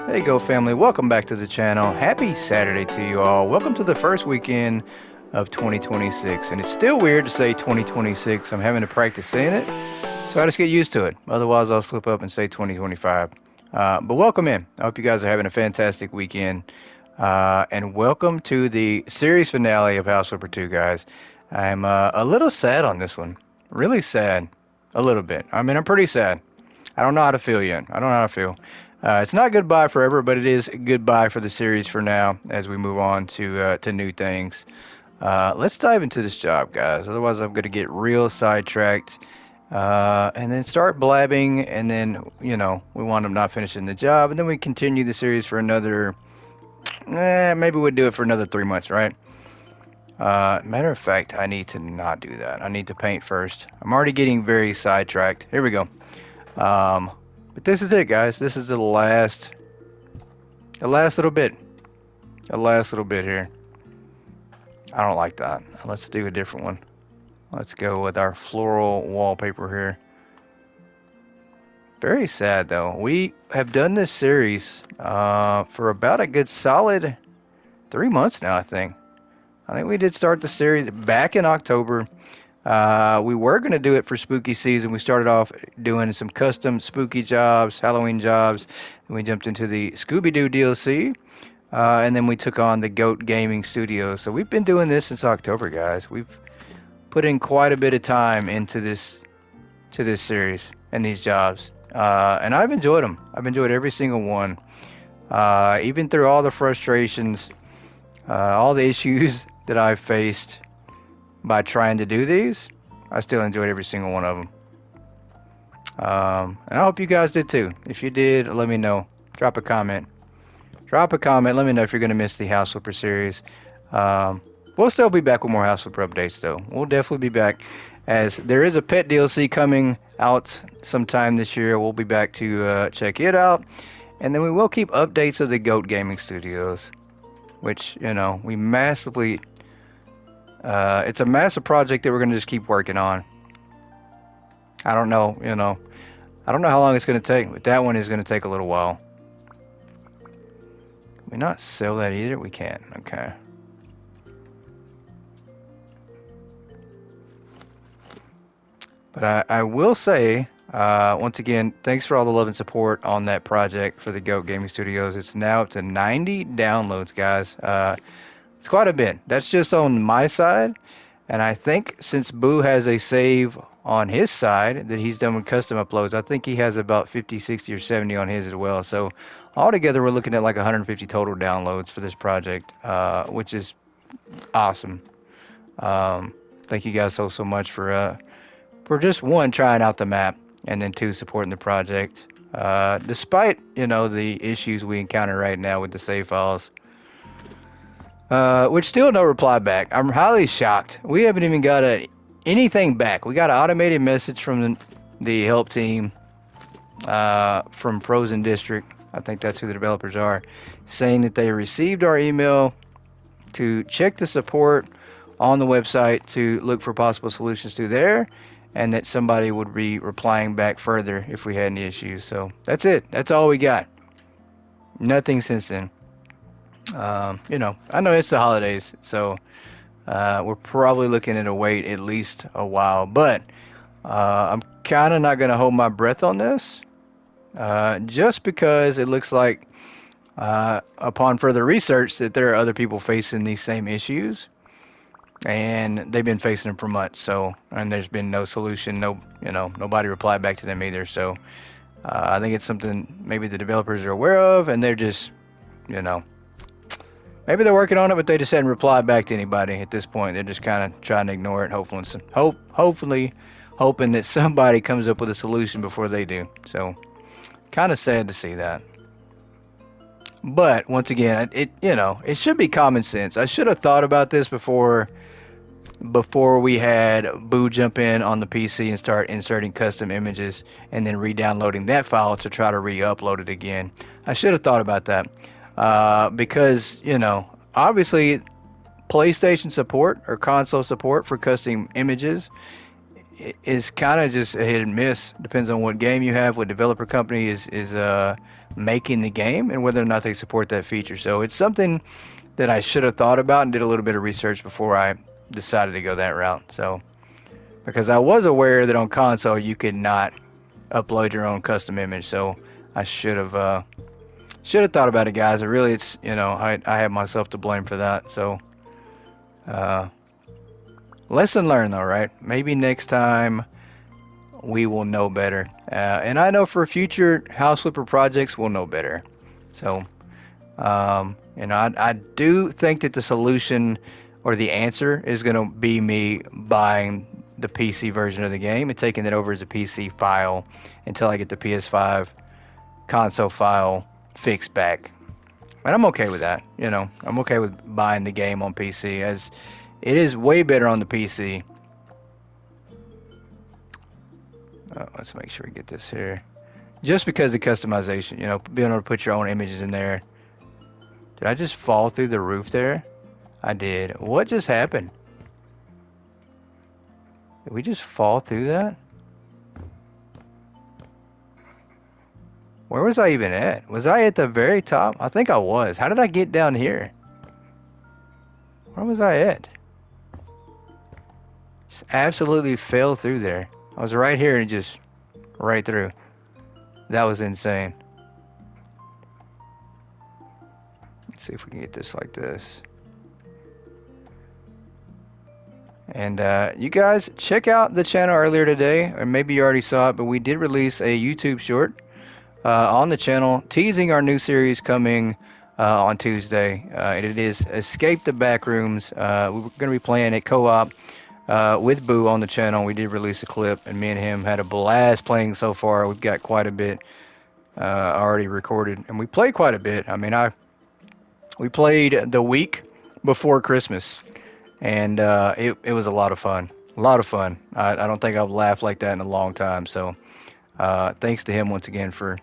There you go, family. Welcome back to the channel. Happy Saturday to you all. Welcome to the first weekend of 2026. And it's still weird to say 2026. I'm having to practice saying it, so I just get used to it. Otherwise, I'll slip up and say 2025. But welcome in. I hope you guys are having a fantastic weekend. And welcome to the series finale of House Flipper 2, guys. I'm a little sad on this one. Really sad. A little bit. I mean, I'm pretty sad. I don't know how to feel yet. I don't know how to feel. It's not goodbye forever, but it is goodbye for the series for now as we move on to new things. Let's dive into this job, guys. Otherwise, I'm going to get real sidetracked and then start blabbing, and then, we wind up not finishing the job, and then we continue the series for another, maybe we'll do it for another 3 months, right? Matter of fact, I need to not do that. I need to paint first. I'm already getting very sidetracked. Here we go. But this is it, guys. This is the last little bit. The last little bit here. I don't like that. Let's do a different one. Let's go with our floral wallpaper here. Very sad, though. We have done this series for about a good solid 3 months now, I think. I think we did start the series back in October. We were going to do it for spooky season. We started off doing some custom spooky jobs, Halloween jobs. Then we jumped into the Scooby-Doo DLC. And then we took on the Goat Gaming Studios. So we've been doing this since October, guys. We've put in quite a bit of time into this series and these jobs. And I've enjoyed them. I've enjoyed every single one. Even through all the frustrations, all the issues that I've faced by trying to do these, I still enjoyed every single one of them. And I hope you guys did too. If you did, let me know. Drop a comment. Let me know if you're going to miss the House Flipper series. We'll still be back with more House Flipper updates, though. We'll definitely be back, as there is a pet DLC coming out sometime this year. We'll be back to check it out. And then we will keep updates of the Goat Gaming Studios, which, we massively... it's a massive project that we're going to just keep working on. I don't know, I don't know how long it's going to take, but that one is going to take a little while. Can we not sell that either? We can't. Okay. But I will say, once again, thanks for all the love and support on that project for the Goat Gaming Studios. It's now up to 90 downloads, guys. It's quite a bit. That's just on my side. And I think since Boo has a save on his side that he's done with custom uploads, I think he has about 50, 60, or 70 on his as well. So altogether, we're looking at like 150 total downloads for this project, which is awesome. Thank you guys so much for just, one, trying out the map, and then two, supporting the project. Despite, the issues we encounter right now with the save files. Which still no reply back. I'm highly shocked. We haven't even got anything back. We got an automated message from the help team from Frozen District. I think that's who the developers are, saying that they received our email to check the support on the website to look for possible solutions through there, and that somebody would be replying back further if we had any issues. So that's it. That's all we got. Nothing since then. I know it's the holidays, so we're probably looking at a wait at least a while, but I'm kind of not going to hold my breath on this, just because it looks like, upon further research, that there are other people facing these same issues, and they've been facing them for months. So, and there's been no solution, nobody replied back to them either. So, I think it's something maybe the developers are aware of, and they're just, maybe they're working on it, but they just hadn't replied back to anybody at this point. They're just kind of trying to ignore it, hopefully hoping that somebody comes up with a solution before they do. So, kind of sad to see that. But once again, it should be common sense. I should have thought about this before we had Boo jump in on the PC and start inserting custom images and then re-downloading that file to try to re-upload it again. I should have thought about that. Because, obviously PlayStation support or console support for custom images is kind of just a hit and miss. Depends on what game you have, what developer company is making the game, and whether or not they support that feature. So it's something that I should have thought about and did a little bit of research before I decided to go that route. So because I was aware that on console you could not upload your own custom image, so I should have thought about it, guys. And really, it's I have myself to blame for that. So uh, lesson learned, though, right? Maybe next time we will know better. And I know for future house flipper projects, we'll know better. So, I do think that the solution or the answer is going to be me buying the PC version of the game and taking it over as a PC file until I get the PS5 console file fixed back. And I'm okay with that. I'm okay with buying the game on PC, as it is way better on the PC. Let's make sure we get this here. Just because of customization, being able to put your own images in there. Did I just fall through the roof there? I did. What just happened? Did we just fall through that? Where was I even at? Was I at the very top? I think I was. How did I get down here? Where was I at? Just absolutely fell through there. I was right here and just right through. That was insane. Let's see if we can get this like this. And you guys, check out the channel earlier today, or maybe you already saw it, but we did release a YouTube short on the channel teasing our new series coming on Tuesday. And it is Escape the Backrooms. We're going to be playing a co-op with Boo on the channel. We did release a clip, and me and him had a blast playing so far. We've got quite a bit already recorded, and we played quite a bit. I mean, we played the week before Christmas, and it was a lot of fun. A lot of fun. I don't think I've laughed like that in a long time. So thanks to him once again for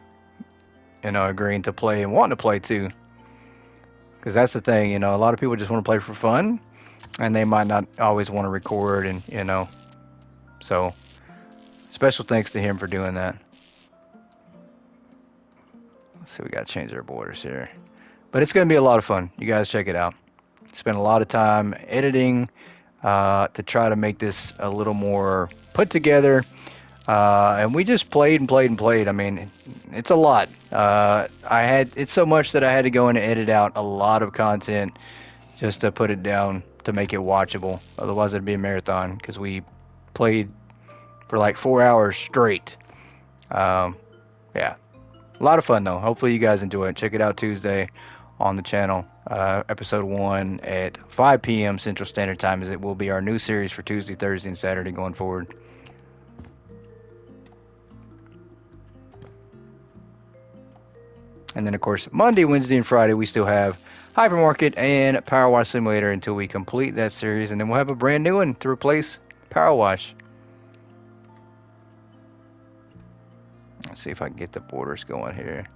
agreeing to play and wanting to play too. Because that's the thing, a lot of people just want to play for fun, and they might not always want to record, and so special thanks to him for doing that. Let's see, we got to change our borders here, but it's going to be a lot of fun. You guys check it out. Spent a lot of time editing to try to make this a little more put together, and we just played and played and played. I mean, it's a lot. It's so much that I had to go in and edit out a lot of content just to put it down to make it watchable. Otherwise, it'd be a marathon, because we played for like 4 hours straight. Yeah, a lot of fun though. Hopefully you guys enjoy it. Check it out Tuesday on the channel. Episode 1 at 5 p.m. Central Standard Time, as it will be our new series for Tuesday, Thursday, and Saturday going forward. And then, of course, Monday, Wednesday, and Friday, we still have Hypermarket and Power Wash Simulator until we complete that series. And then we'll have a brand new one to replace Power Wash. Let's see if I can get the borders going here.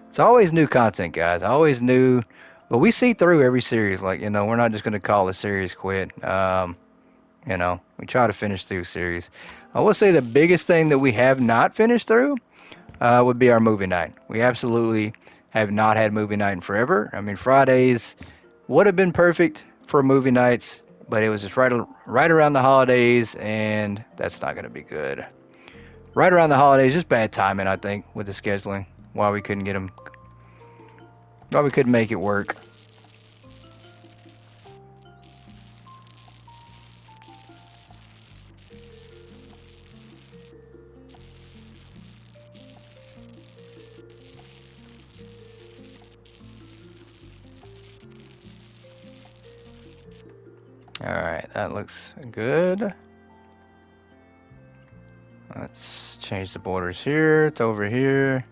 It's always new content, guys. Always new. But we see through every series. Like, we're not just going to call a series quit. We try to finish through series. I will say the biggest thing that we have not finished through would be our movie night. We absolutely have not had movie night in forever. I mean, Fridays would have been perfect for movie nights, but it was just right around the holidays, and that's not going to be good. Right around the holidays, just bad timing, I think, with the scheduling. Why we couldn't make it work. Alright, that looks good. Let's change the borders here to over here.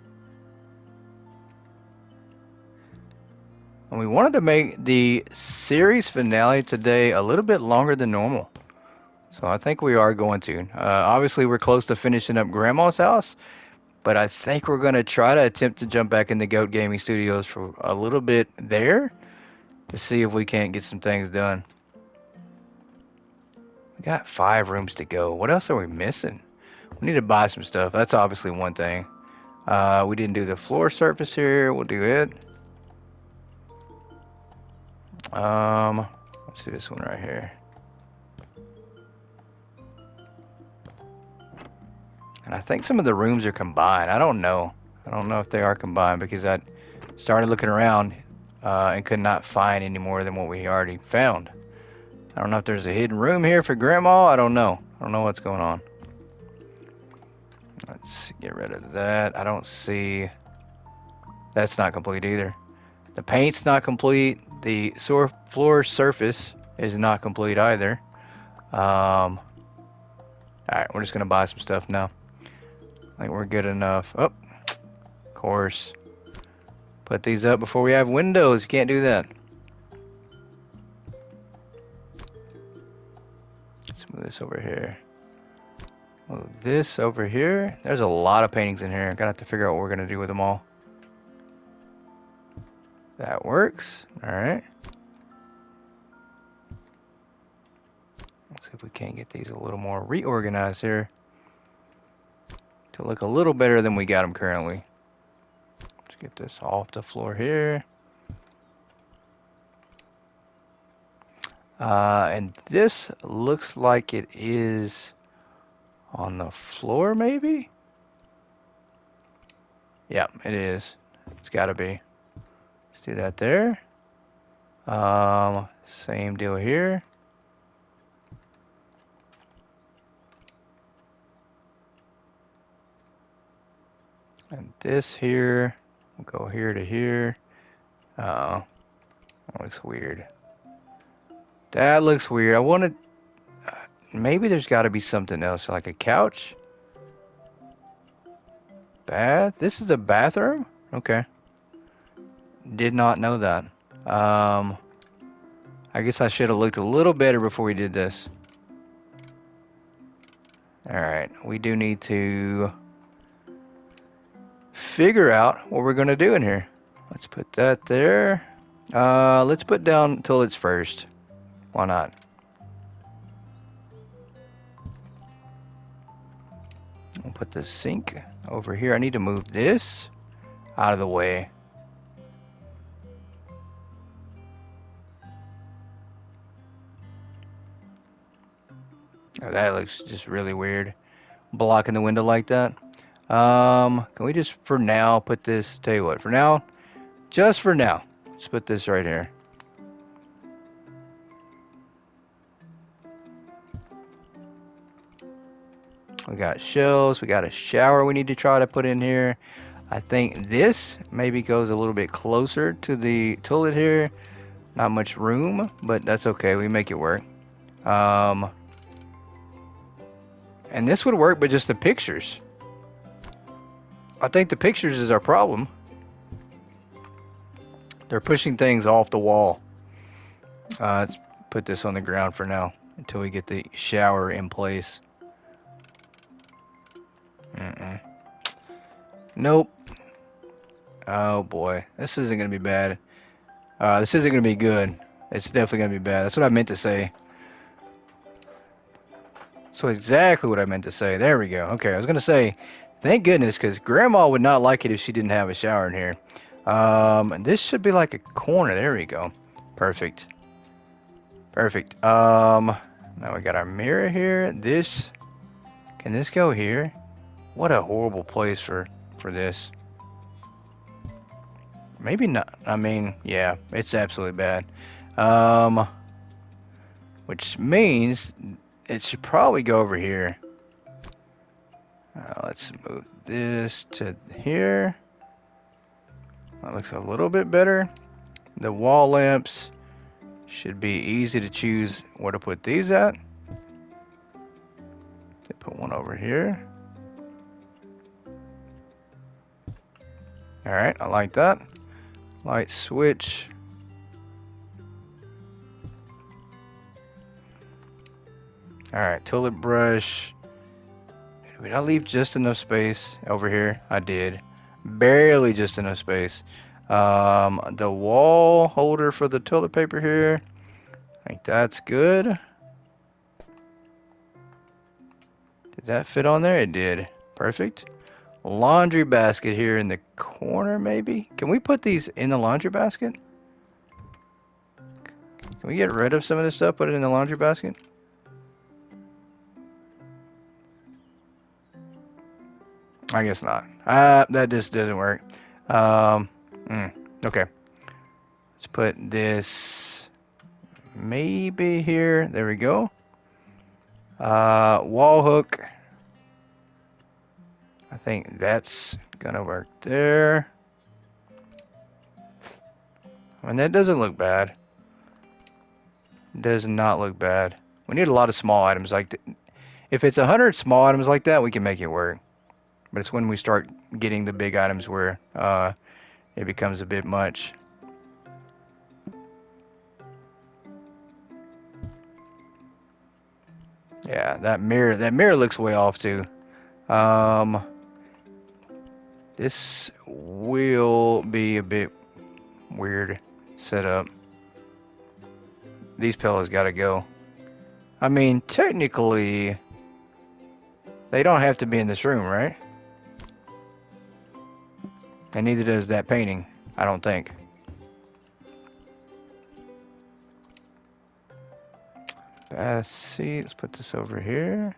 And we wanted to make the series finale today a little bit longer than normal. So I think we are going to. Obviously, we're close to finishing up Grandma's house, but I think we're going to try to attempt to jump back into Goat Gaming Studios for a little bit there to see if we can't get some things done. We got 5 rooms to go. What else are we missing? We need to buy some stuff. That's obviously one thing. We didn't do the floor surface here. We'll do it. Let's do this one right here. And I think some of the rooms are combined. I don't know. I don't know if they are combined because I started looking around and could not find any more than what we already found. I don't know if there's a hidden room here for Grandma. I don't know. I don't know what's going on. Let's get rid of that. I don't see... That's not complete either. The paint's not complete. The floor surface is not complete either. Alright, we're just going to buy some stuff now. I think we're good enough. Oh, of course. Put these up before we have windows. You can't do that. Let's move this over here. Move this over here. There's a lot of paintings in here. Gotta have to figure out what we're gonna do with them all. That works. Alright. Let's see if we can't get these a little more reorganized here to look a little better than we got them currently. Let's get this off the floor here. And this looks like it is on the floor, maybe? Yep, it is. It's gotta be. Let's do that there. Same deal here. And this here, we'll go here to here. That looks weird. That looks weird. I wanted... maybe there's got to be something else, like a couch? Bath? This is a bathroom? Okay. Did not know that. I guess I should have looked a little better before we did this. Alright, we do need to figure out what we're going to do in here. Let's put that there. Let's put down toilets first. Why not? We'll put the sink over here. I need to move this out of the way. Oh, that looks just really weird. Blocking the window like that. Can we just, for now, put this... Tell you what, for now, just for now, let's put this right here. We got shelves. We got a shower we need to try to put in here. I think this maybe goes a little bit closer to the toilet here. Not much room, but that's okay. We make it work. And this would work, but just the pictures. I think the pictures is our problem. They're pushing things off the wall. Let's put this on the ground for now until we get the shower in place. Nope. Oh boy, this isn't gonna be bad. This isn't gonna be good. It's definitely gonna be bad. That's what I meant to say. So exactly what I meant to say. There we go. Okay, I was gonna say, thank goodness, because Grandma would not like it if she didn't have a shower in here. This should be like a corner. There we go. Perfect. Perfect. Now we got our mirror here. This, can this go here? What a horrible place for this. Maybe not. I mean, yeah, it's absolutely bad. Which means it should probably go over here. Let's move this to here. That looks a little bit better. The wall lamps should be easy to choose where to put these at. They put one over here. Alright, I like that. Light switch. Alright, toilet brush. Did I leave just enough space over here? I did. Barely just enough space. The wall holder for the toilet paper here. I think that's good. Did that fit on there? It did. Perfect. Laundry basket here in the corner, maybe? Can we put these in the laundry basket? Can we get rid of some of this stuff, put it in the laundry basket? I guess not. That just doesn't work. Okay. Let's put this maybe here. There we go. Wall hook. I think that's gonna work there. I mean, that doesn't look bad. Does not look bad. We need a lot of small items like that. If it's 100 small items like that, we can make it work. But it's when we start getting the big items where it becomes a bit much. Yeah, that mirror looks way off too. This will be a bit weird setup. These pillows gotta go. I mean, technically, they don't have to be in this room, right? And neither does that painting, I don't think. See, let's put this over here.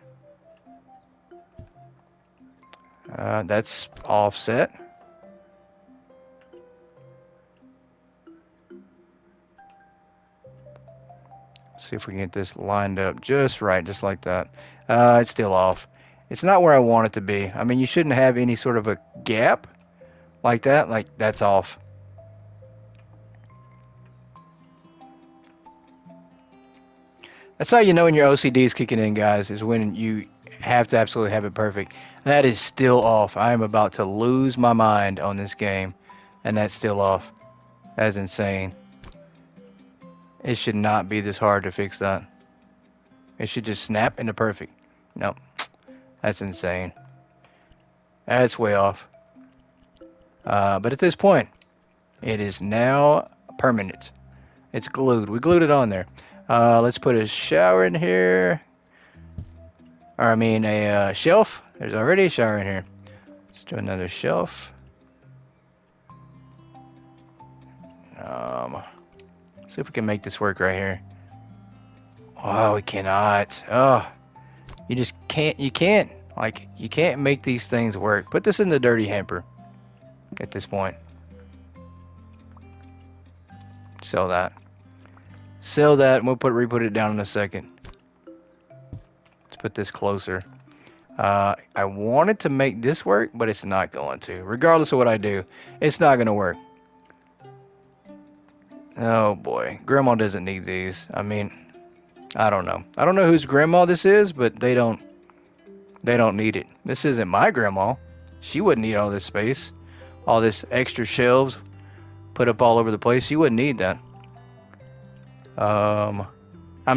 That's offset. See if we can get this lined up just right, just like that. It's still off. It's not where I want it to be. I mean, you shouldn't have any sort of a gap like that. Like, that's off. That's how you know when your OCD is kicking in, guys, is when you have to absolutely have it perfect. That is still off. I am about to lose my mind on this game, and that's still off. That's insane. It should not be this hard to fix that. It should just snap into perfect. Nope. That's insane. That's way off. But at this point, it is now permanent. It's glued. We glued it on there. Let's put a shower in here. Or I mean a shelf. There's already a shower in here. Let's do another shelf. See if we can make this work right here. Oh, we cannot. Oh, you just can't. You can't. Like, you can't make these things work. Put this in the dirty hamper at this point. Sell that. Sell that, and we'll re-put it down in a second. Let's put this closer. I wanted to make this work, but it's not going to. Regardless of what I do, it's not going to work. Oh boy, Grandma doesn't need these. I mean, I don't know. I don't know whose grandma this is, but they don't need it. This isn't my grandma. She wouldn't need all this space, all this extra shelves put up all over the place. She wouldn't need that. I'm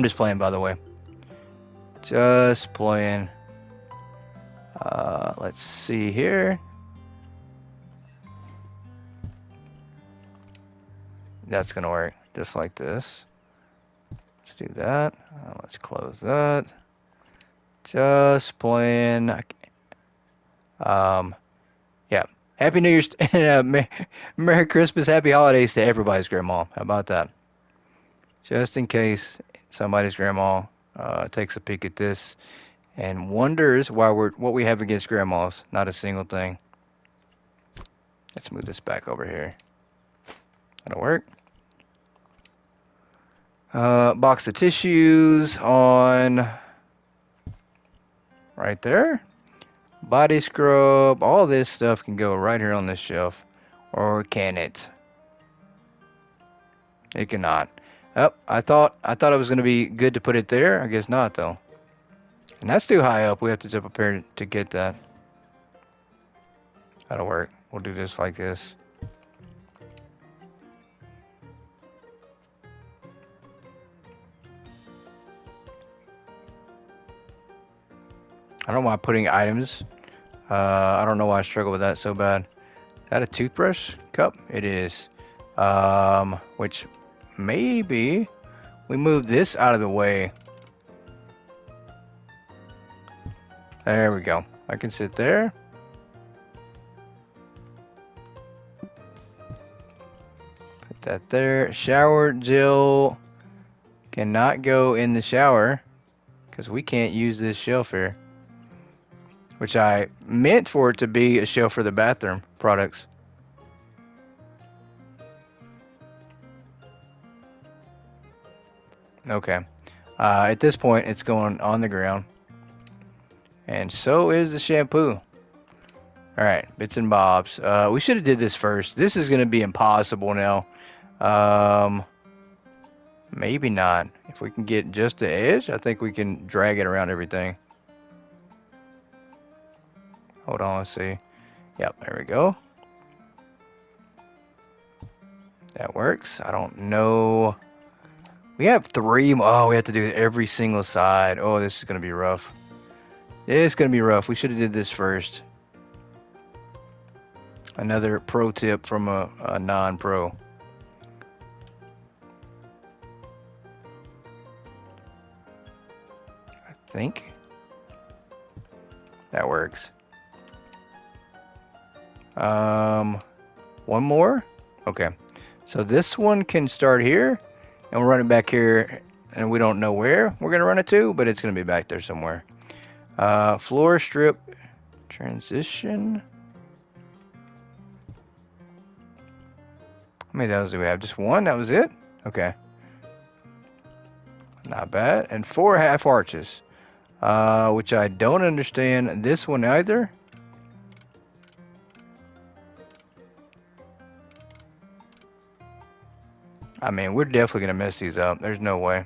just playing, by the way. Just playing. Let's see here. That's gonna work just like this. Let's do that. Let's close that. Just playing. Yeah. Happy New Year's. Merry Christmas. Happy holidays to everybody's grandma. How about that? Just in case somebody's grandma takes a peek at this and wonders what we have against grandmas. Not a single thing. Let's move this back over here. That'll work. Box of tissues on right there. Body scrub. All this stuff can go right here on this shelf. Or can it? It cannot. Oh, I thought it was going to be good to put it there. I guess not, though. And that's too high up. We have to jump up here to get that. That'll work. We'll do this like this. I don't know why putting items. I don't know why I struggle with that so bad. Is that a toothbrush cup? It is. Which maybe we move this out of the way. There we go. I can sit there. Put that there. Shower gel cannot go in the shower because we can't use this shelf here, which I meant for it to be a shelf for the bathroom products. Okay. At this point, it's going on the ground. And so is the shampoo. Alright, bits and bobs. We should have did this first. This is going to be impossible now. Maybe not. If we can get just the edge, I think we can drag it around everything. Hold on, let's see. Yep, there we go. That works. I don't know. We have 3. Oh, we have to do every single side. Oh, this is going to be rough. It's going to be rough. We should have did this first. Another pro tip from a non-pro. I think that works. One more. Okay. So this one can start here, and we'll run it back here, and we don't know where we're going to run it to, but it's going to be back there somewhere. Floor strip transition. How many of those do we have? Just one? That was it? Okay. Not bad. And 4 half arches, which I don't understand this one either. I mean, we're definitely going to mess these up. There's no way.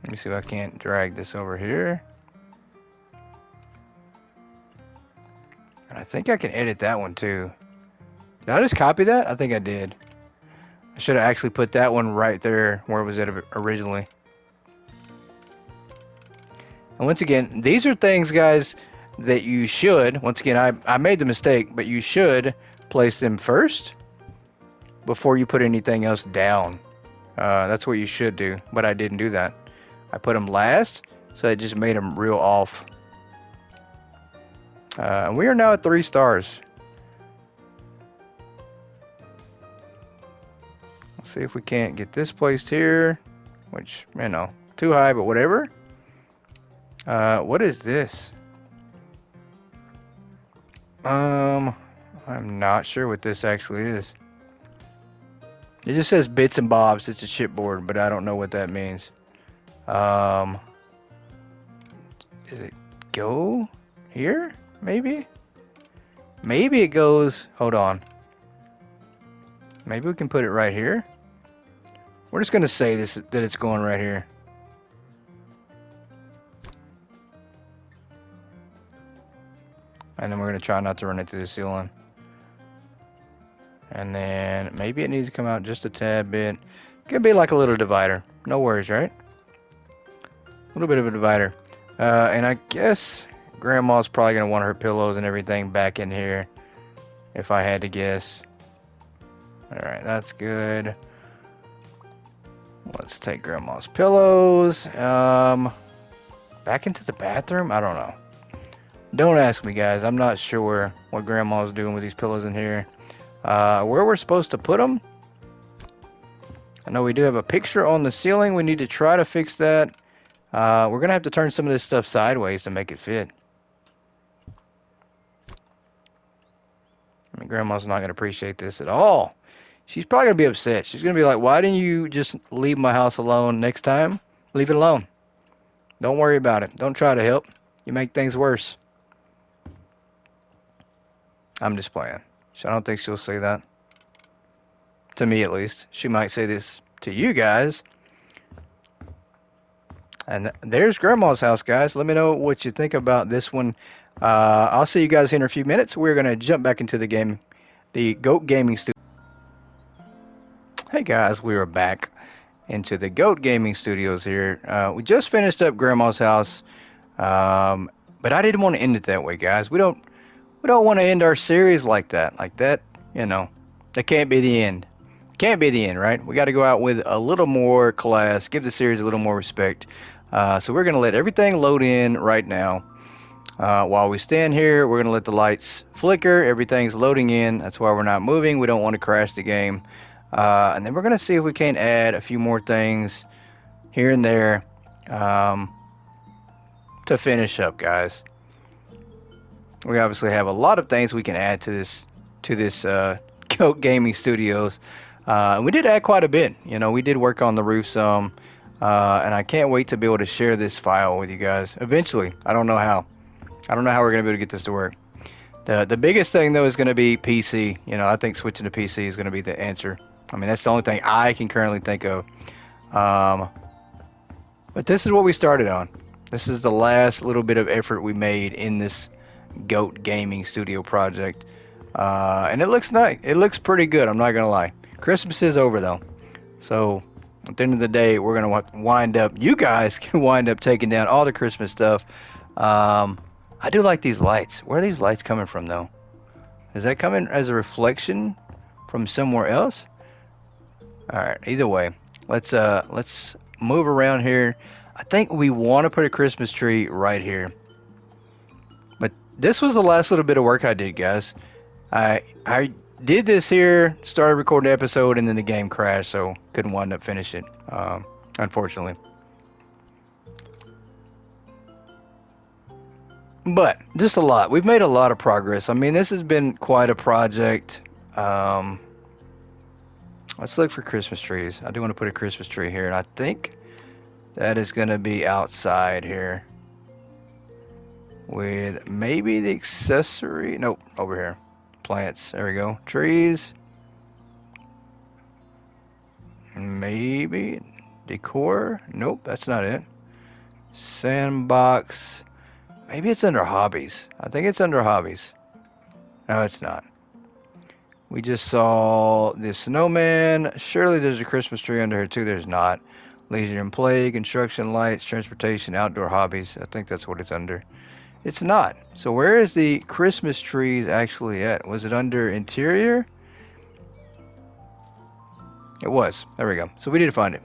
Let me see if I can't drag this over here. And I think I can edit that one too. Did I just copy that? I think I did. I should have actually put that one right there where it was at originally. And once again, these are things, guys, that you should, once again, I made the mistake, but you should place them first before you put anything else down. That's what you should do, but I didn't do that. I put them last, so it just made them real off. And we are now at 3 stars. Let's see if we can't get this placed here, which, you know, too high, but whatever. What is this? I'm not sure what this actually is. It just says bits and bobs. It's a chipboard, but I don't know what that means. Does it go here? Maybe? Maybe it goes... Hold on. Maybe we can put it right here. We're just going to say that it's going right here. And then we're going to try not to run it through the ceiling. And then maybe it needs to come out just a tad bit. Could be like a little divider. No worries, right? A little bit of a divider. And I guess Grandma's probably going to want her pillows and everything back in here, if I had to guess. Alright, that's good. Let's take Grandma's pillows. Back into the bathroom? I don't know. Don't ask me, guys. I'm not sure what Grandma's doing with these pillows in here. Where we're supposed to put them? I know we do have a picture on the ceiling. We need to try to fix that. We're going to have to turn some of this stuff sideways to make it fit. I mean, Grandma's not going to appreciate this at all. She's probably going to be upset. She's going to be like, why didn't you just leave my house alone next time? Leave it alone. Don't worry about it. Don't try to help. You make things worse. I'm just playing. I don't think she'll say that. To me, at least. She might say this to you guys. And there's Grandma's house, guys. Let me know what you think about this one. I'll see you guys in a few minutes. We're going to jump back into the game. The GOAT Gaming Studio. Hey, guys. We are back into the GOAT Gaming Studios here. We just finished up Grandma's house. But I didn't want to end it that way, guys. We don't want to end our series like that. You know, that can't be the end. can't be the end, right? We got to go out with a little more class, give the series a little more respect. So we're going to let everything load in right now. While we stand here, we're going to let the lights flicker. Everything's loading in. That's why we're not moving. We don't want to crash the game. And then we're going to see if we can't add a few more things here and there to finish up, guys. We obviously have a lot of things we can add to this Goat Gaming Studios. We did add quite a bit. You know, we did work on the roof some, and I can't wait to be able to share this file with you guys eventually. I don't know how. I don't know how we're going to be able to get this to work. The biggest thing, though, is going to be PC. You know, I think switching to PC is going to be the answer. I mean, that's the only thing I can currently think of. But this is what we started on. This is the last little bit of effort we made in this Goat Gaming Studio project. And it looks nice. It looks pretty good, I'm not going to lie. Christmas is over, though. So, at the end of the day, we're going to wind up, you guys can wind up taking down all the Christmas stuff. I do like these lights. Where are these lights coming from, though? Is that coming as a reflection from somewhere else? All right. Either way, let's move around here. I think we want to put a Christmas tree right here. But this was the last little bit of work I did, guys. I did this here, started recording the episode, and then the game crashed, so couldn't wind up finish it, unfortunately. But just a lot. We've made a lot of progress. I mean, this has been quite a project. Let's look for Christmas trees. I do want to put a Christmas tree here, and I think that is going to be outside here with maybe the accessory. Nope, over here. Plants. There we go. Trees. Maybe decor. Nope, that's not it. Sandbox. Maybe it's under hobbies. I think it's under hobbies. No, it's not. We just saw the snowman. Surely there's a Christmas tree under here too. There's not. Leisure and play, construction, lights, transportation, outdoor hobbies. I think that's what it's under. It's not. So where is the Christmas trees actually at? Was it under interior? It was. There we go. So we need to find it.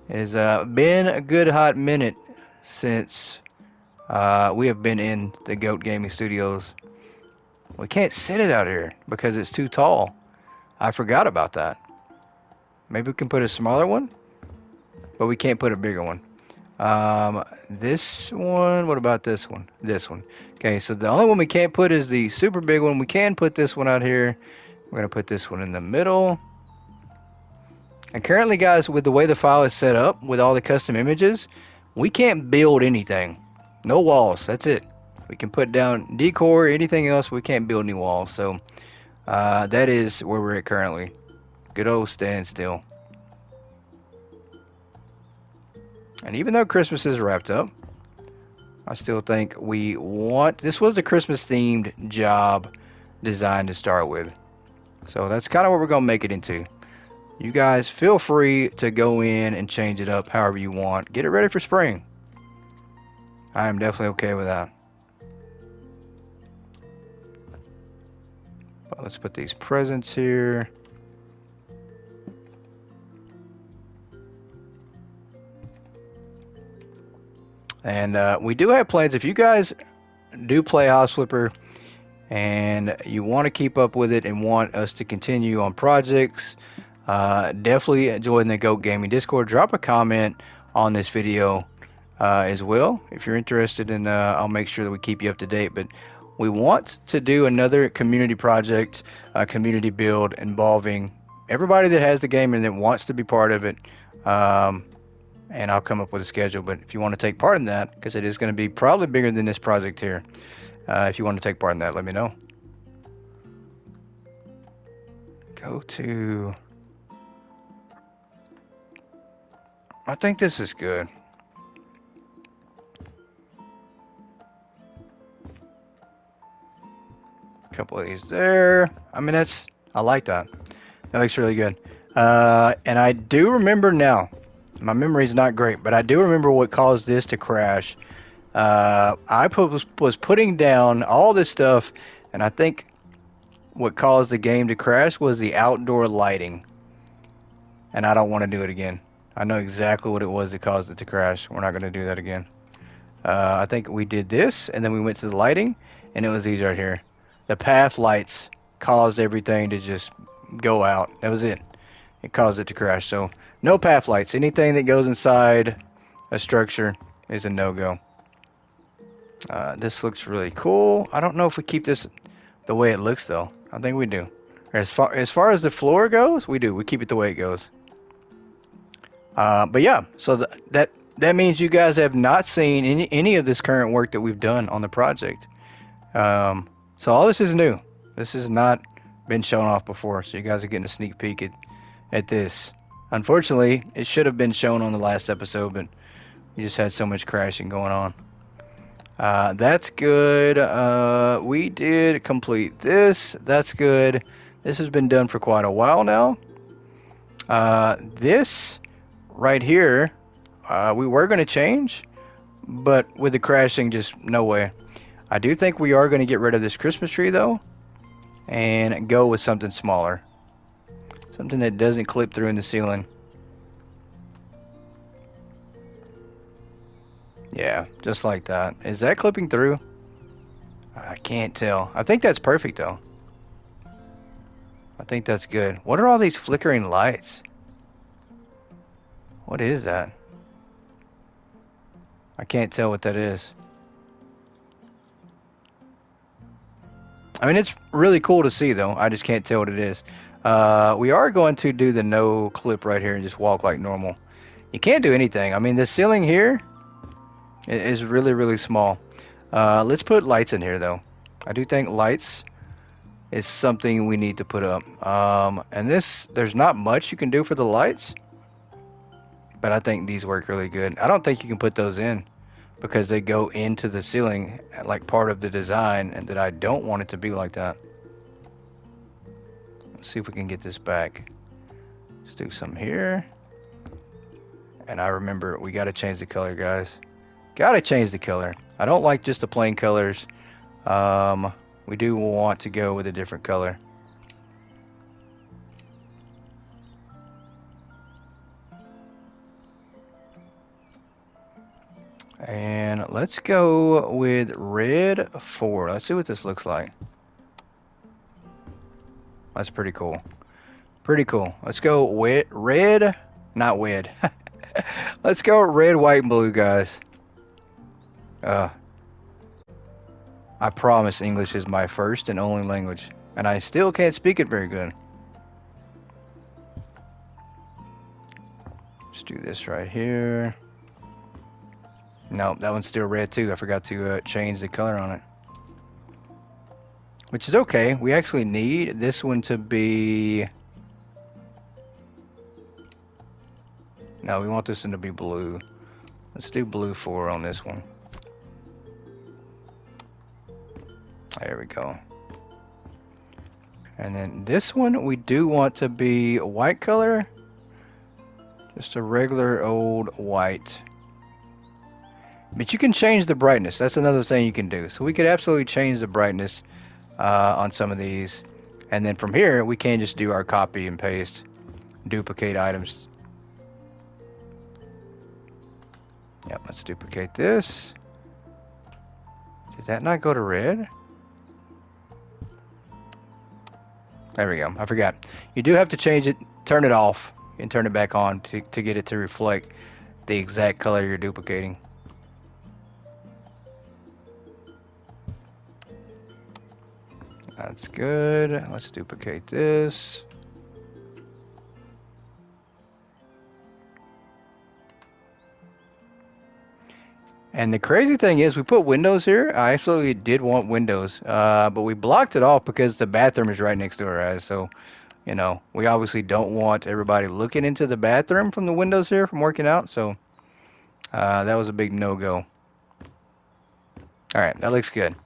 It's been a good hot minute since we have been in the Goat Gaming Studios. We can't sit it out here because it's too tall. I forgot about that. Maybe we can put a smaller one, but we can't put a bigger one. This one, what about this one? This one. Okay, so the only one we can't put is the super big one. We can put this one out here. We're going to put this one in the middle. And currently, guys, with the way the file is set up, with all the custom images, we can't build anything. No walls, that's it. We can put down decor, anything else, we can't build any walls. So, that is where we're at currently. Good old standstill. And even though Christmas is wrapped up, I still think we want... This was a Christmas-themed job designed to start with. So that's kind of what we're going to make it into. You guys feel free to go in and change it up however you want. Get it ready for spring. I am definitely okay with that. But let's put these presents here. And we do have plans. If you guys do play House Flipper and you want to keep up with it and want us to continue on projects, definitely join the Goat Gaming Discord. Drop a comment on this video as well if you're interested, and I'll make sure that we keep you up to date. But we want to do another community project, community build involving everybody that has the game and that wants to be part of it. And I'll come up with a schedule. But if you want to take part in that, because it is going to be probably bigger than this project here, if you want to take part in that, let me know. Go to... I think this is good. A couple of these there. I mean, I like that. That looks really good. And I do remember now, my memory is not great, but I do remember what caused this to crash. I was putting down all this stuff, and I think what caused the game to crash was the outdoor lighting. and I don't want to do it again. I know exactly what it was that caused it to crash. We're not going to do that again. I think we did this, and then we went to the lighting, and it was these right here. The path lights caused everything to just go out. That was it. It caused it to crash. So no path lights. Anything that goes inside a structure is a no-go. This looks really cool. I don't know if we keep this the way it looks, though. I think we do. As far as the floor goes, we do. We keep it the way it goes. But yeah, so that means you guys have not seen any of this current work that we've done on the project. So all this is new. This has not been shown off before, so you guys are getting a sneak peek at this. Unfortunately, it should have been shown on the last episode, but we just had so much crashing going on. That's good. We did complete this. That's good. This has been done for quite a while now. This right here, we were going to change, but with the crashing, just no way. I do think we are going to get rid of this Christmas tree, though, and go with something smaller. Something that doesn't clip through in the ceiling. Yeah, just like that. Is that clipping through? I can't tell. I think that's perfect, though. I think that's good. What are all these flickering lights? What is that? I can't tell what that is. I mean, it's really cool to see, though. I just can't tell what it is. We are going to do the no clip right here and just walk like normal. You can't do anything. I mean, the ceiling here is really, really small. Let's put lights in here, though. I do think lights is something we need to put up. And there's not much you can do for the lights, but I think these work really good. I don't think you can put those in because they go into the ceiling like part of the design, and that I don't want it to be like that. Let's see if we can get this back. Let's do some here. And I remember we got to change the color, guys. Got to change the color. I don't like just the plain colors. We do want to go with a different color. And let's go with red 4. Let's see what this looks like. That's pretty cool. Pretty cool. Let's go with red, not wed. Let's go red, white, and blue, guys. I promise English is my first and only language, and I still can't speak it very good. Let's do this right here. No, that one's still red too. I forgot to change the color on it. Which is okay. We actually need this one to be... No, we want this one to be blue. Let's do blue 4 on this one. There we go. And then this one we do want to be a white color. Just a regular old white. But you can change the brightness. That's another thing you can do. So we could absolutely change the brightness on some of these. And then from here, we can just do our copy and paste, duplicate items. Yep, let's duplicate this. Did that not go to red? There we go. I forgot. You do have to change it, turn it off, and turn it back on to get it to reflect the exact color you're duplicating. That's good. Let's duplicate this. And the crazy thing is, we put windows here. I absolutely did want windows, but we blocked it off because the bathroom is right next door, guys. So, you know, we obviously don't want everybody looking into the bathroom from the windows here from working out. So, that was a big no-go. All right, that looks good.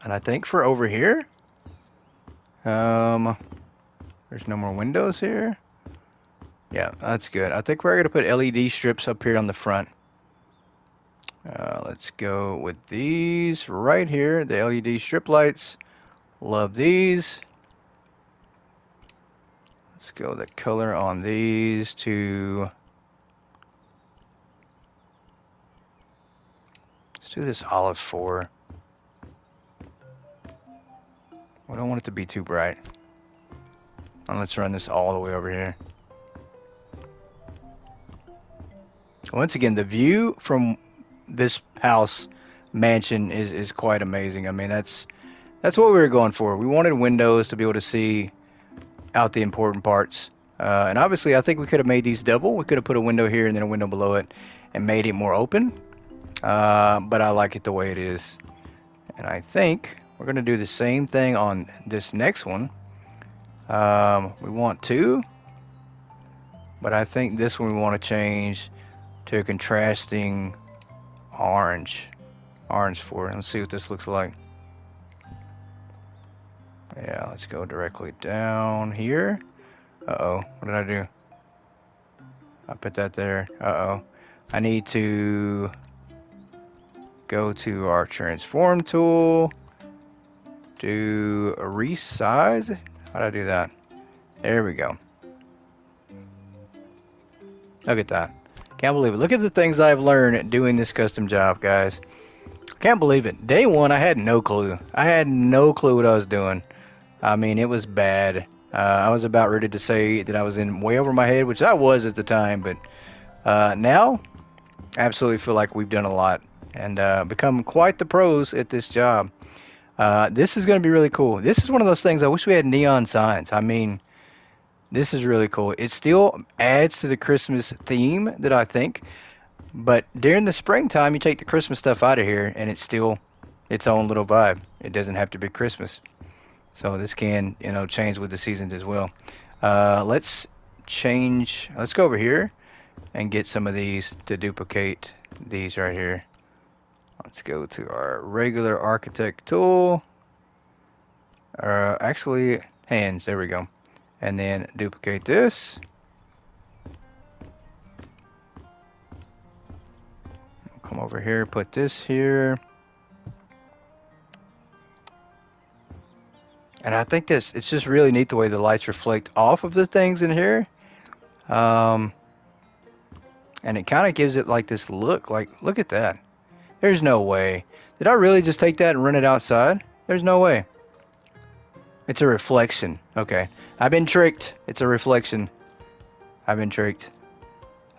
And I think for over here, there's no more windows here. Yeah, that's good. I think we're going to put LED strips up here on the front. Let's go with these right here, the LED strip lights. Love these. Let's go the color on these to... Let's do this olive 4. We don't want it to be too bright. And let's run this all the way over here. Once again, the view from this house mansion is quite amazing. I mean, that's what we were going for. We wanted windows to be able to see out the important parts. And obviously, I think we could have made these double. We could have put a window here and then a window below it and made it more open. But I like it the way it is. And I think we're going to do the same thing on this next one. We want 2. But I think this one we want to change to a contrasting orange 4. Let's see what this looks like. Yeah, let's go directly down here. Uh-oh, what did I do? I put that there. Uh-oh. I need to go to our transform tool, do a resize. How did I do that? There we go. Look at that. Can't believe it. Look at the things I've learned doing this custom job, guys. Can't believe it. Day one, I had no clue. I had no clue what I was doing. I mean, it was bad. I was about ready to say that I was in way over my head, which I was at the time. But now, I absolutely feel like we've done a lot and become quite the pros at this job. This is going to be really cool. This is one of those things I wish we had neon signs. I mean, this is really cool. It still adds to the Christmas theme that I think. But during the springtime, you take the Christmas stuff out of here, and it's still its own little vibe. It doesn't have to be Christmas. So this can, you know, change with the seasons as well. Let's go over here and get some of these to duplicate these right here. Let's go to our regular architect tool. Actually, hands, there we go. And then duplicate this. Come over here, put this here. And I think it's just really neat the way the lights reflect off of the things in here. And it kind of gives it like this look, like, look at that. There's no way. Did I really just take that and run it outside? There's no way. It's a reflection. Okay. I've been tricked. It's a reflection. I've been tricked.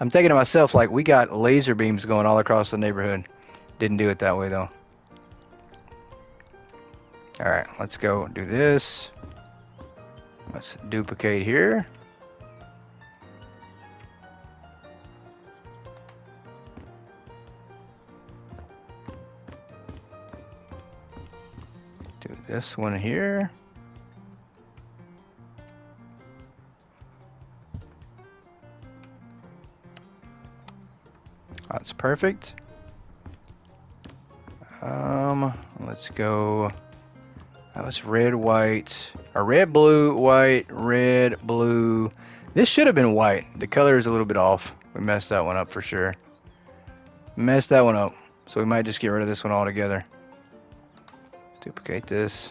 I'm thinking to myself, like, we got laser beams going all across the neighborhood. Didn't do it that way, though. Alright, let's go do this. Let's duplicate here. Do this one here. That's perfect. Let's go. That was red, white, or red, blue, white, red, blue. This should have been white. The color is a little bit off. We messed that one up for sure. Messed that one up. So we might just get rid of this one altogether. Let's duplicate this.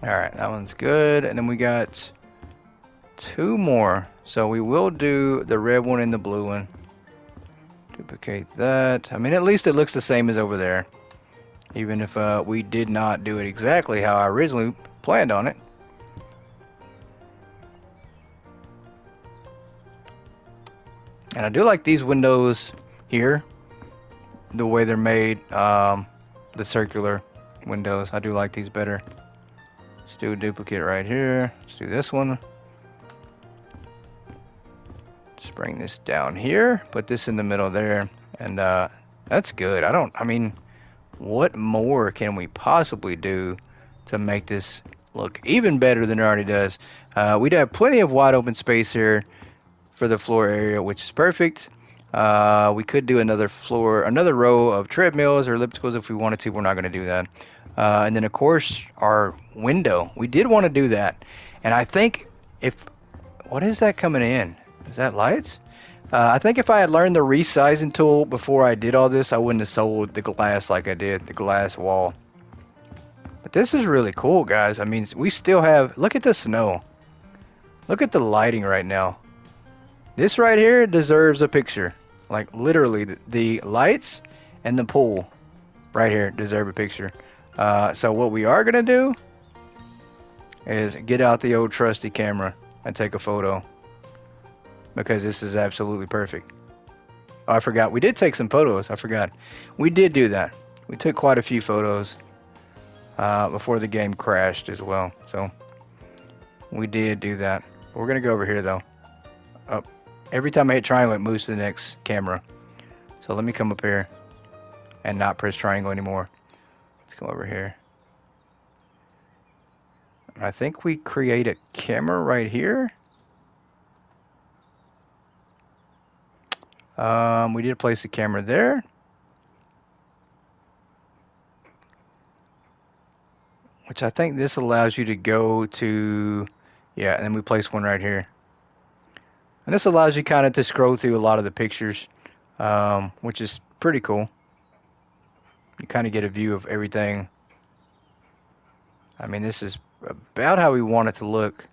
Alright, that one's good. And then we got 2 more. So we will do the red one and the blue one. Duplicate that. I mean, at least it looks the same as over there. Even if we did not do it exactly how I originally planned on it. And I do like these windows here. The way they're made. The circular windows. I do like these better. Let's do a duplicate right here. Let's do this one. Let's bring this down here. Put this in the middle there. And that's good. I mean, what more can we possibly do to make this look even better than it already does? We'd have plenty of wide open space here for the floor area, which is perfect. We could do another row of treadmills or ellipticals if we wanted to. We're not going to do that. And then, of course, our window. We did want to do that. And I think what is that coming in? Is that lights? I think if I had learned the resizing tool before I did all this, I wouldn't have sold the glass like I did, the glass wall. But this is really cool, guys. I mean, we still have, look at the snow. Look at the lighting right now. This right here deserves a picture. Like literally, the lights and the pool right here deserve a picture. So what we are gonna do is get out the old trusty camera and take a photo, because this is absolutely perfect. Oh, I forgot. We did take some photos. I forgot. We did do that. We took quite a few photos before the game crashed as well. So we did do that. We're going to go over here, though. Oh, every time I hit triangle, it moves to the next camera. So let me come up here and not press triangle anymore. Let's come over here. I think we create a camera right here. We did place a camera there. Which I think this allows you to go to, yeah, and then we place one right here. And this allows you kind of to scroll through a lot of the pictures, which is pretty cool. You kind of get a view of everything. I mean, this is about how we want it to look.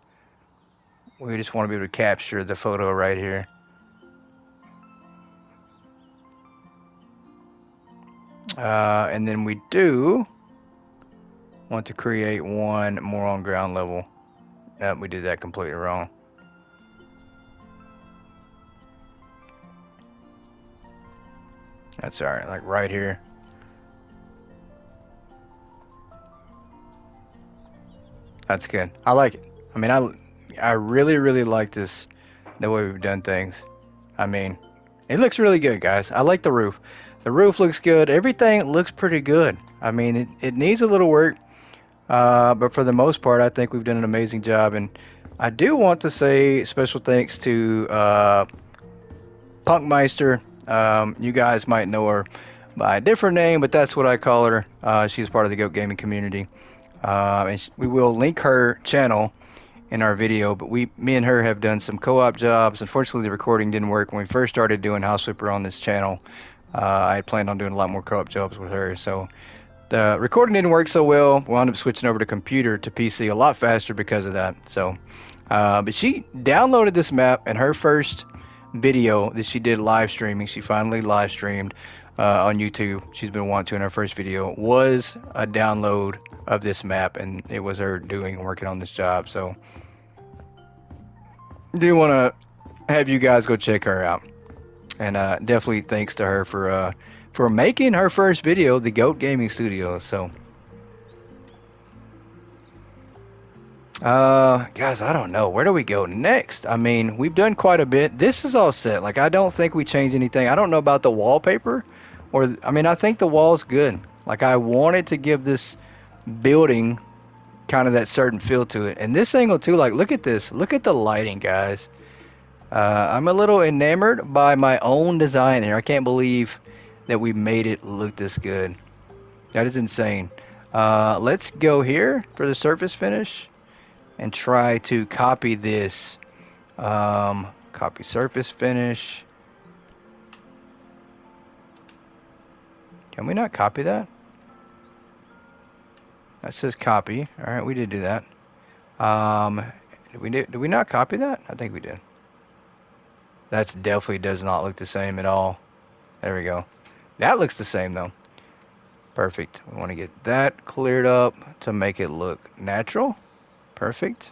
We just want to be able to capture the photo right here. And then we do want to create one more on ground level. Nope, we did that completely wrong. That's alright, like right here. That's good. I like it. I mean, I really, really like this, the way we've done things. I mean, it looks really good, guys. I like the roof. The roof looks good. Everything looks pretty good. I mean, it needs a little work, but for the most part, I think we've done an amazing job. And I do want to say special thanks to Punkmeister. You guys might know her by a different name, but that's what I call her. She's part of the Goat Gaming community. And we will link her channel in our video, but me and her have done some co-op jobs. Unfortunately, the recording didn't work when we first started doing House Flipper on this channel. I had planned on doing a lot more co-op jobs with her, so the recording didn't work so well. We wound up switching over to computer to PC a lot faster because of that. So, but she downloaded this map, and her first video that she did live streaming, she finally live streamed on YouTube. She's been wanting to, in her first video was a download of this map, and it was her working on this job. So do want to have you guys go check her out, and definitely thanks to her for making her first video, the Goat Gaming Studio. So guys, I don't know, where do we go next? I mean, we've done quite a bit. This is all set. Like, I don't think we changed anything. I don't know about the wallpaper, or I mean, I think the wall's good. Like, I wanted to give this building kind of that certain feel to it. And this angle too, like, look at this. Look at the lighting, guys. I'm a little enamored by my own design here. I can't believe that we made it look this good. That is insane. Let's go here for the surface finish and try to copy this. Copy surface finish. Can we not copy that? That says copy. All right, we did do that. Did we not copy that? I think we did. That definitely does not look the same at all. There we go. That looks the same though. Perfect. We want to get that cleared up to make it look natural. Perfect.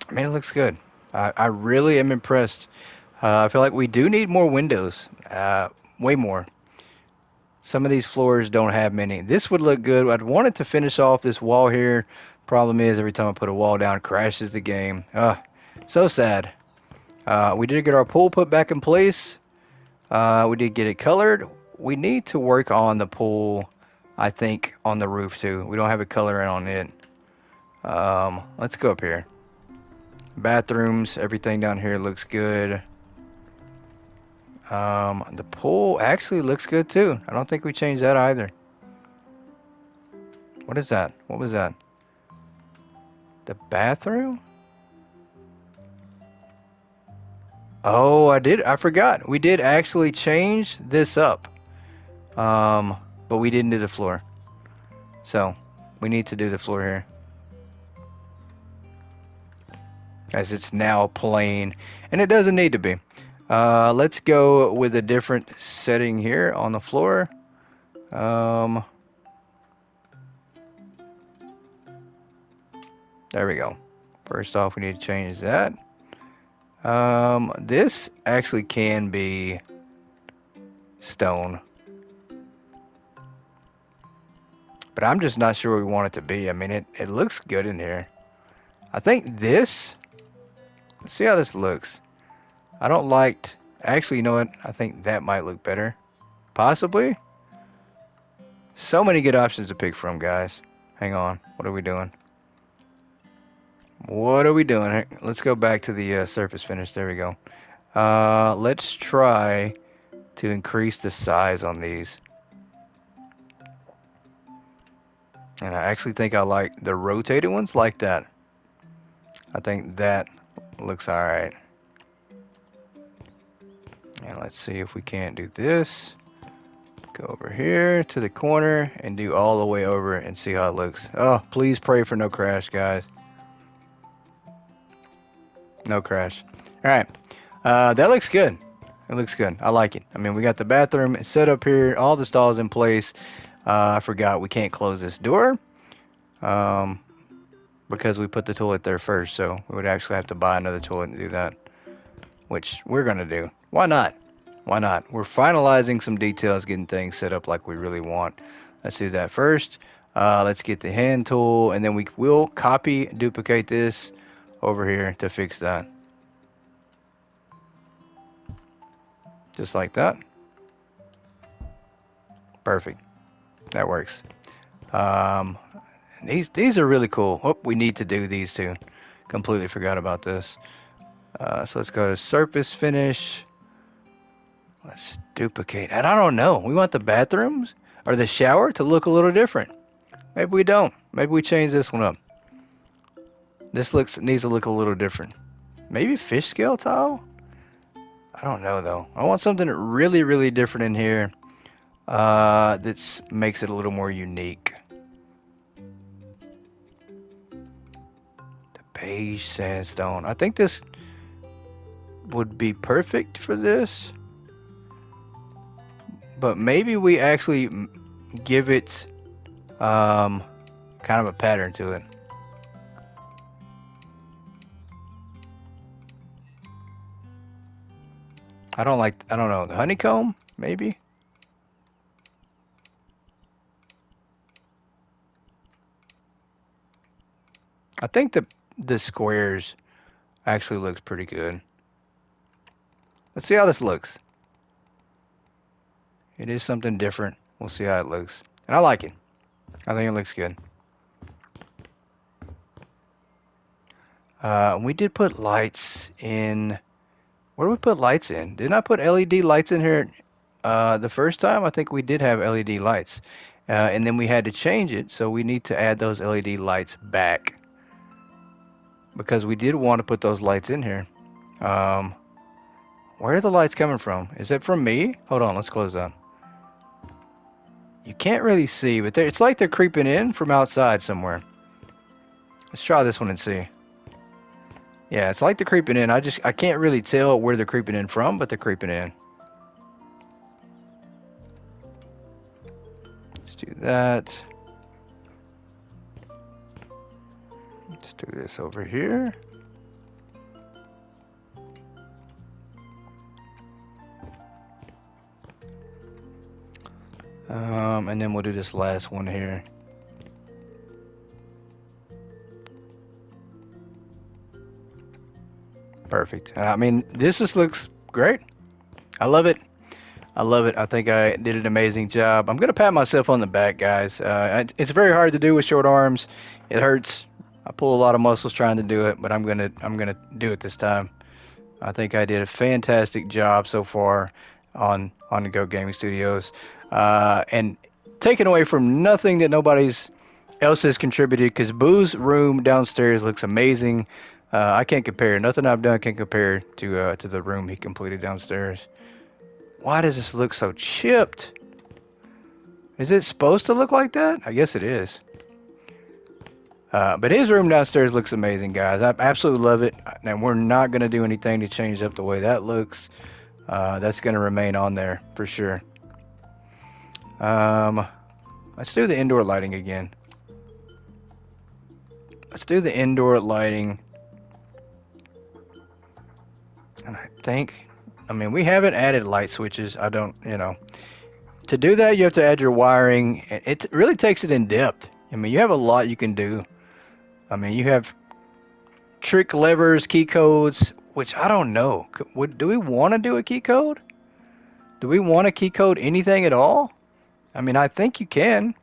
I mean, it looks good. I really am impressed. I feel like we do need more windows. Way more. Some of these floors don't have many. This would look good. I'd want it to finish off this wall here. Problem is, every time I put a wall down, it crashes the game. So sad. We did get our pool put back in place. We did get it colored. We need to work on the pool, I think, on the roof too. We don't have a color in on it. Let's go up here. Bathrooms, everything down here looks good. The pool actually looks good too. I don't think we changed that either. What is that? What was that? The bathroom? Oh, I forgot. We did actually change this up. But we didn't do the floor. So, we need to do the floor here. As it's now plain. And it doesn't need to be. Let's go with a different setting here on the floor. There we go. First off, we need to change that. This actually can be stone. But I'm just not sure we want it to be. I mean, it looks good in here. I think this... Let's see how this looks. I don't like... Actually, you know what? I think that might look better. Possibly. So many good options to pick from, guys. Hang on. What are we doing? What are we doing? Let's go back to the surface finish. There we go. Let's try to increase the size on these. And I actually think I like the rotated ones like that. I think that looks alright. And let's see if we can't do this. Go over here to the corner and do all the way over and see how it looks. Oh, please pray for no crash, guys. No crash. Alright. That looks good. It looks good. I like it. I mean, we got the bathroom set up here. All the stalls in place. I forgot we can't close this door. Because we put the toilet there first. So we would actually have to buy another toilet and do that. Which we're going to do. Why not? Why not? We're finalizing some details, getting things set up like we really want. Let's do that first. Let's get the hand tool. And then we will copy, duplicate this over here to fix that. Just like that. Perfect. That works. These are really cool. Oh, we need to do these two. Completely forgot about this. So let's go to surface finish. Let's duplicate. And I don't know. We want the bathrooms or the shower to look a little different. Maybe we don't. Maybe we change this one up. This needs to look a little different. Maybe fish scale tile? I don't know though. I want something really, really different in here. That makes it a little more unique. The beige sandstone. I think this would be perfect for this. But maybe we actually give it kind of a pattern to it. I don't know, the honeycomb, maybe? I think the squares actually looks pretty good. Let's see how this looks. It is something different. We'll see how it looks. And I like it. I think it looks good. We did put lights in... Where did we put lights in? Didn't I put LED lights in here the first time? I think we did have LED lights. And then we had to change it, so we need to add those LED lights back. Because we did want to put those lights in here. Where are the lights coming from? Is it from me? Hold on, let's close that. You can't really see, but it's like they're creeping in from outside somewhere. Let's try this one and see. Yeah, it's like they're creeping in. I can't really tell where they're creeping in from, but they're creeping in. Let's do that. Let's do this over here. And then we'll do this last one here. Perfect. I mean, this just looks great. I love it. I love it. I think I did an amazing job. I'm going to pat myself on the back, guys. It's very hard to do with short arms. It hurts. I pull a lot of muscles trying to do it, but I'm gonna do it this time. I think I did a fantastic job so far on the Go Gaming Studios. And taken away from nothing that nobody's else has contributed, because Boo's room downstairs looks amazing. I can't compare. Nothing I've done can compare to the room he completed downstairs. Why does this look so chipped? Is it supposed to look like that? I guess it is. But his room downstairs looks amazing, guys. I absolutely love it. And we're not going to do anything to change up the way that looks. That's going to remain on there for sure. Let's do the indoor lighting again. Let's do the indoor lighting. And I mean, we haven't added light switches. I don't, to do that, you have to add your wiring. It really takes it in depth. I mean, you have a lot you can do. I mean, you have trick levers, key codes, which I don't know. Do we want to do a key code? Do we want to key code anything at all? I mean, I think you can.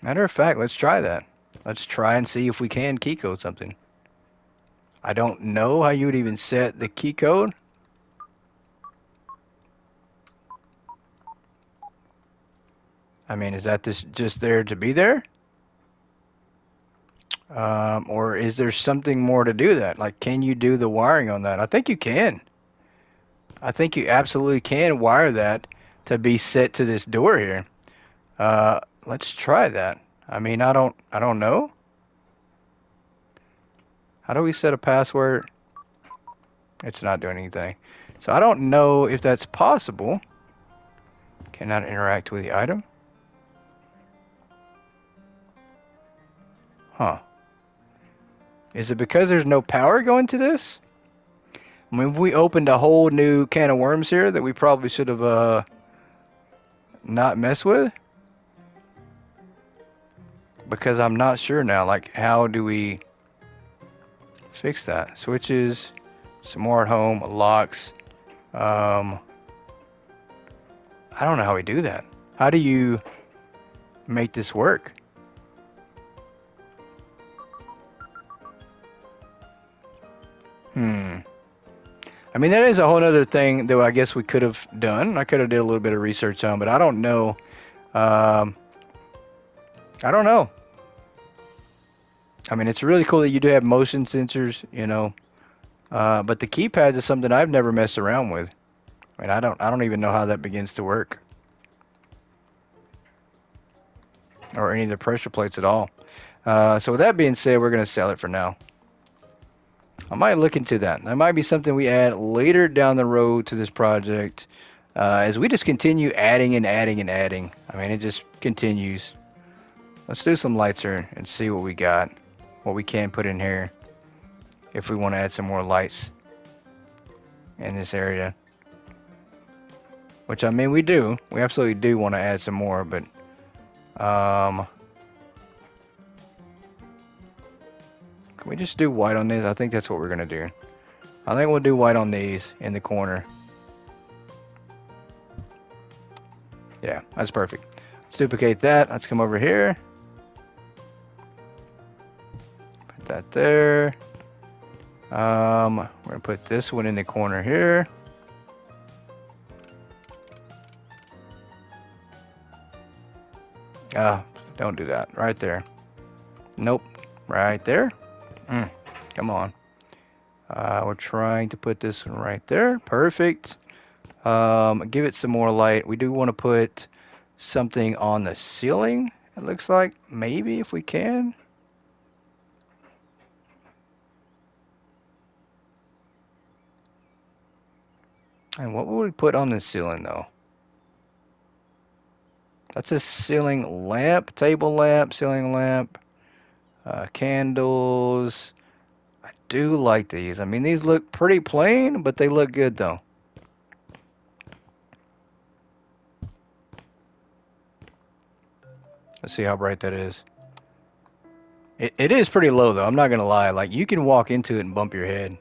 Matter of fact, let's try that. Let's try and see if we can key code something. I don't know how you would even set the key code. I mean, is that just there to be there? Or is there something more to do that? Like, can you do the wiring on that? I think you can. I think you absolutely can wire that to be set to this door here. Let's try that. I mean, I don't know. How do we set a password? It's not doing anything. So I don't know if that's possible. Cannot interact with the item. Huh. Is it because there's no power going to this? I mean, we opened a whole new can of worms here that we probably should have not messed with. Because I'm not sure now, like, how do we fix that? Switches, smart home, locks. I don't know how we do that. How do you make this work? I mean, that is a whole other thing that I guess we could have done. I could have did a little bit of research on, but I don't know. I don't know. I mean, it's really cool that you do have motion sensors, but the keypads is something I've never messed around with. I mean, I don't even know how that begins to work, or any of the pressure plates at all. So with that being said, we're gonna sell it for now. I might look into that. That might be something we add later down the road to this project, as we just continue adding and adding and adding. I mean, it just continues. Let's do some lights here and see what we got, what we can put in here, if we want to add some more lights in this area. Which, I mean, we do. We absolutely do want to add some more, but can we just do white on these? I think that's what we're going to do. I think we'll do white on these in the corner. Yeah, that's perfect. Let's duplicate that. Let's come over here. Put that there. We're going to put this one in the corner here. Don't do that. Right there. Nope. Right there. Come on. We're trying to put this one right there. Perfect. Give it some more light. We do want to put something on the ceiling, it looks like. Maybe if we can. And what would we put on the ceiling, though? That's a ceiling lamp, table lamp, ceiling lamp, candles. I do like these. I mean, these look pretty plain, but they look good, though. Let's see how bright that is. It is pretty low, though. I'm not going to lie. Like, you can walk into it and bump your head.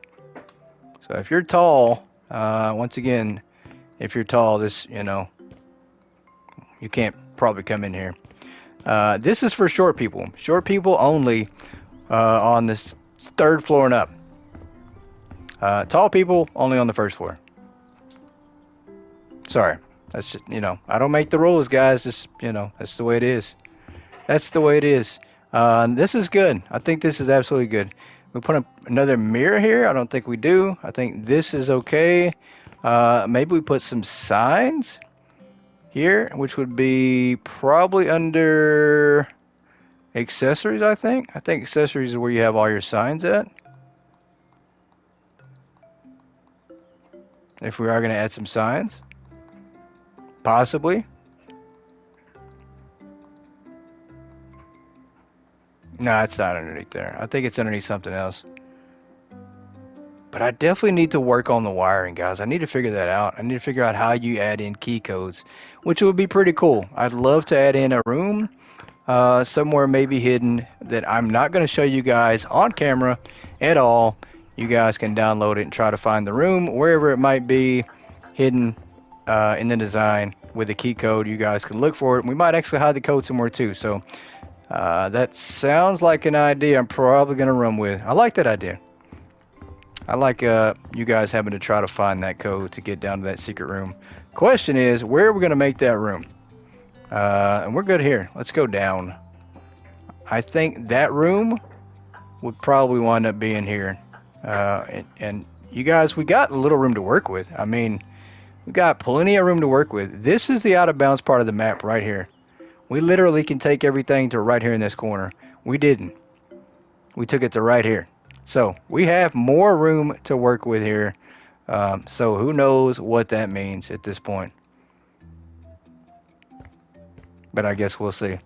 So if you're tall, once again, if you're tall, this, you can't probably come in here. This is for short people. Short people only on this third floor and up. Tall people only on the first floor. Sorry. That's just, I don't make the rules, guys. Just, that's the way it is. That's the way it is. This is good. I think this is absolutely good. We put another mirror here. I don't think we do. I think this is okay. Maybe we put some signs here, which would be probably under accessories, I think. I think accessories is where you have all your signs at. If we are going to add some signs, possibly. No, it's not underneath there. I think it's underneath something else. But I definitely need to work on the wiring, guys. I need to figure that out. I need to figure out how you add in key codes, which would be pretty cool. I'd love to add in a room somewhere maybe hidden that I'm not going to show you guys on camera at all. You guys can download it and try to find the room wherever it might be hidden in the design with a key code. You guys can look for it. We might actually hide the code somewhere too. So that sounds like an idea I'm probably going to run with. I like that idea. I like you guys having to try to find that code to get down to that secret room. Question is, where are we going to make that room? And we're good here. Let's go down. I think that room would probably wind up being here. And you guys, we got a little room to work with. I mean, we got plenty of room to work with. This is the out of bounds part of the map right here. We literally can take everything to right here in this corner. We didn't. We took it to right here. So we have more room to work with here. So who knows what that means at this point. But I guess we'll see.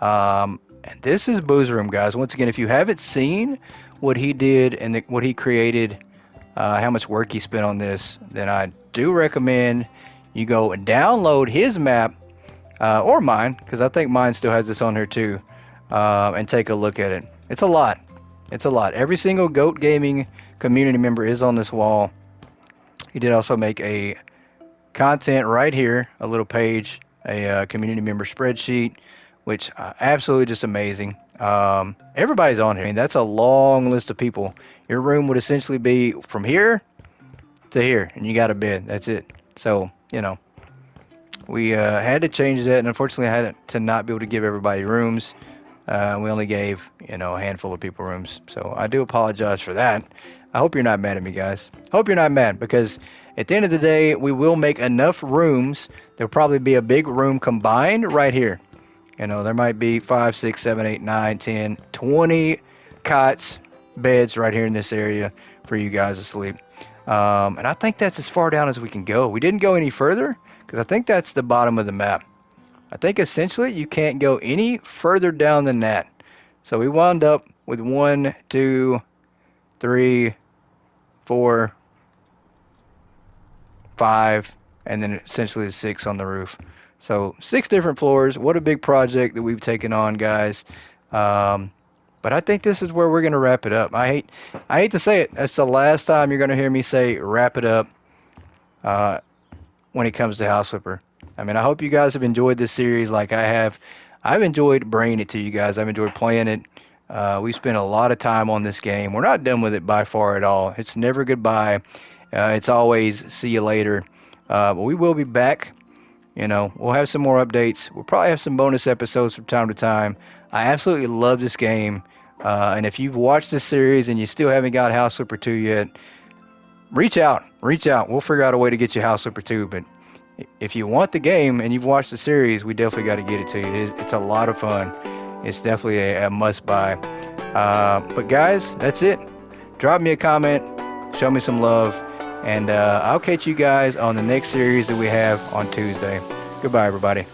And this is Boo's room, guys. Once again, if you haven't seen what he did and what he created, how much work he spent on this, then I do recommend you go and download his map, or mine, because I think mine still has this on here too, and take a look at it. It's a lot. It's a lot. Every single Goat Gaming community member is on this wall. He did also make a content right here, a little page, a community member spreadsheet, which absolutely just amazing. Everybody's on here. I mean, that's a long list of people. Your room would essentially be from here to here, and you got a bed. That's it. So, you know, we had to change that, and unfortunately I had to not be able to give everybody rooms. We only gave, you know, a handful of people rooms. So I do apologize for that. I hope you're not mad at me, guys. Hope you're not mad, because at the end of the day, we will make enough rooms. There'll probably be a big room combined right here. You know, there might be 5, 6, 7, 8, 9, 10, 20 cots, beds right here in this area for you guys to sleep. And I think that's as far down as we can go. We didn't go any further because I think that's the bottom of the map. I think essentially you can't go any further down than that. So we wound up with 1, 2, 3, 4, 5, and then essentially 6 on the roof. So 6 different floors. What a big project that we've taken on, guys. But I think this is where we're going to wrap it up. I hate to say it. That's the last time you're going to hear me say wrap it up when it comes to House Flipper. I mean, I hope you guys have enjoyed this series like I have. I've enjoyed bringing it to you guys. I've enjoyed playing it. We spent a lot of time on this game. We're not done with it by far at all. It's never goodbye. It's always see you later. But we will be back. You know, we'll have some more updates. We'll probably have some bonus episodes from time to time. I absolutely love this game. And if you've watched this series and you still haven't got House Flipper 2 yet, reach out. Reach out. We'll figure out a way to get you House Flipper 2. But if you want the game and you've watched the series, we definitely got to get it to you. It's a lot of fun. It's definitely a must-buy. But guys, that's it. Drop me a comment. Show me some love. And I'll catch you guys on the next series that we have on Tuesday. Goodbye, everybody.